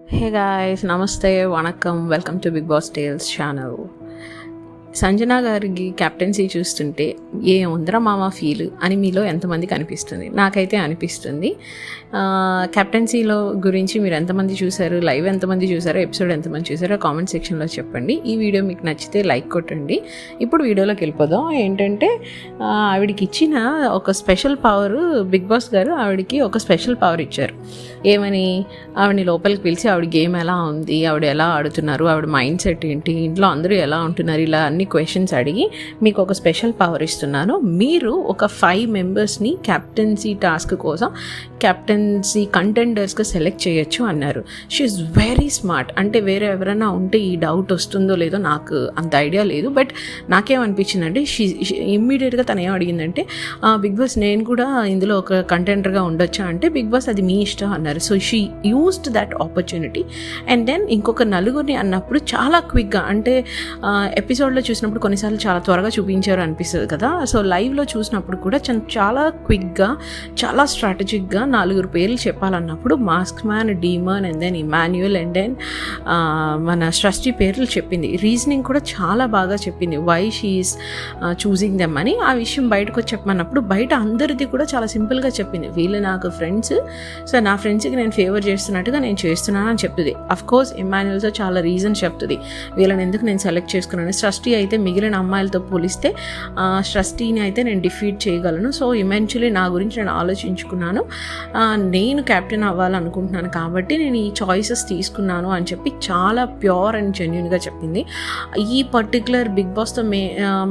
Hey guys, namaste, vanakkam, welcome to Big Boss Tales channel. Sanjana గారికి captaincy చూస్తుంటే ఏముందిరా మామ ఫీల్ అని మీలో ఎంతమందికి అనిపిస్తుంది? నాకైతే అనిపిస్తుంది. కెప్టెన్సీలో గురించి మీరు ఎంతమంది చూసారు, లైవ్ ఎంతమంది చూసారో, ఎపిసోడ్ ఎంతమంది చూసారో కామెంట్ సెక్షన్లో చెప్పండి. ఈ వీడియో మీకు నచ్చితే లైక్ కొట్టండి. ఇప్పుడు వీడియోలోకి వెళ్ళిపోదాం. ఏంటంటే ఆవిడకి ఇచ్చిన ఒక స్పెషల్ పవర్, బిగ్ బాస్ గారు ఆవిడకి ఒక స్పెషల్ పవర్ ఇచ్చారు. ఏమని? ఆవిడని లోపలికి పిలిచి ఆవిడ గేమ్ ఎలా ఉంది, ఆవిడ ఎలా ఆడుతున్నారు, ఆవిడ మైండ్ సెట్ ఏంటి, ఇంట్లో అందరూ ఎలా ఉంటున్నారు, ఇలా అన్ని క్వశ్చన్స్ అడిగి మీకు ఒక స్పెషల్ పవర్ ఇస్తున్నాను. మీరు ఒక 5 మెంబర్స్ని కెప్టెన్సీ టాస్క్ కోసం కెప్టెన్సీ కంటెండర్స్గా సెలెక్ట్ చేయొచ్చు అన్నారు. She is very smart. అంటే వేరే ఎవరైనా ఉంటే ఈ డౌట్ వస్తుందో లేదో నాకు అంత ఐడియా లేదు, బట్ నాకేమనిపించిందంటే ఇమ్మీడియట్గా తను ఏం అడిగిందంటే, బిగ్ బాస్ నేను కూడా ఇందులో ఒక కంటెండర్గా ఉండొచ్చా అంటే, బిగ్ బాస్ అది మీ ఇష్టం అన్నారు. So she used that opportunity. And then ఇంకొక నలుగురిని అన్నప్పుడు చాలా క్విక్గా, అంటే ఎపిసోడ్లో చూసినప్పుడు కొన్నిసార్లు చాలా త్వరగా చూపించారు అనిపిస్తుంది కదా. సో లైవ్లో చూసినప్పుడు కూడా చాలా క్విక్గా, చాలా స్ట్రాటజిక్గా 4 పేర్లు చెప్పాలన్నప్పుడు Mask Man, Demon, and then Emmanuel, and then మన సృష్టి పేర్లు చెప్పింది. రీజనింగ్ కూడా చాలా బాగా చెప్పింది, వై షీఈస్ చూసింగ్ దెమ్ అని. ఆ విషయం బయటకు వచ్చి చెప్పమన్నప్పుడు బయట అందరిది కూడా చాలా సింపుల్గా చెప్పింది, వీళ్ళు నాకు ఫ్రెండ్స్, సో నా ఫ్రెండ్స్కి నేను ఫేవర్ చేస్తున్నట్టుగా నేను చేస్తున్నాను అని చెప్తుంది. అఫ్కోర్స్ ఇమాన్యుయల్తో చాలా రీజన్స్ చెప్తుంది, వీళ్ళని ఎందుకు నేను సెలెక్ట్ చేసుకున్నాను. సృష్టి అయితే మిగిలిన అమ్మాయిలతో పోలిస్తే సృష్టిని అయితే నేను డిఫీట్ చేయగలను. సో ఈవెన్చువల్లీ నా గురించి నేను ఆలోచించుకున్నాను, నేను కెప్టెన్ అవ్వాలనుకుంటున్నాను కాబట్టి నేను ఈ చాయిసెస్ తీసుకున్నాను అని చెప్పి చాలా ప్యూర్ అండ్ జెన్యూన్గా చెప్పింది. ఈ పర్టికులర్ బిగ్ బాస్తో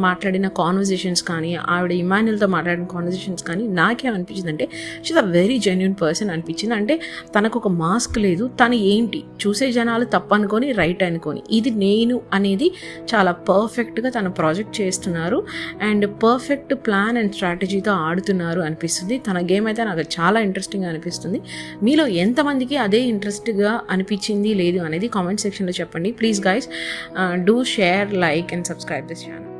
మాట్లాడిన కాన్వర్జేషన్స్ కానీ, ఆవిడ ఇమాన్యుయల్తో మాట్లాడిన కాన్వర్జేషన్స్ కానీ నాకేమనిపించింది అంటే, she is a very genuine person అనిపించింది. అంటే తనకు ఒక మాస్క్ లేదు, తను ఏంటి చూసే జనాలు తప్పు అనుకొని రైట్ అనుకొని, ఇది నేను అనేది చాలా పర్ఫెక్ట్గా తన ప్రాజెక్ట్ చేస్తున్నారు అండ్ పర్ఫెక్ట్ ప్లాన్ అండ్ స్ట్రాటజీతో ఆడుతున్నారు అనిపిస్తుంది. తన గేమ్ అయితే నాకు చాలా ఇంట్రెస్టింగ్గా అనిపిస్తుంది. మీలో ఎంతమందికి అదే ఇంట్రెస్ట్గా అనిపించింది లేదు అనేది కామెంట్ సెక్షన్లో చెప్పండి. Please guys, do share, like and subscribe this channel.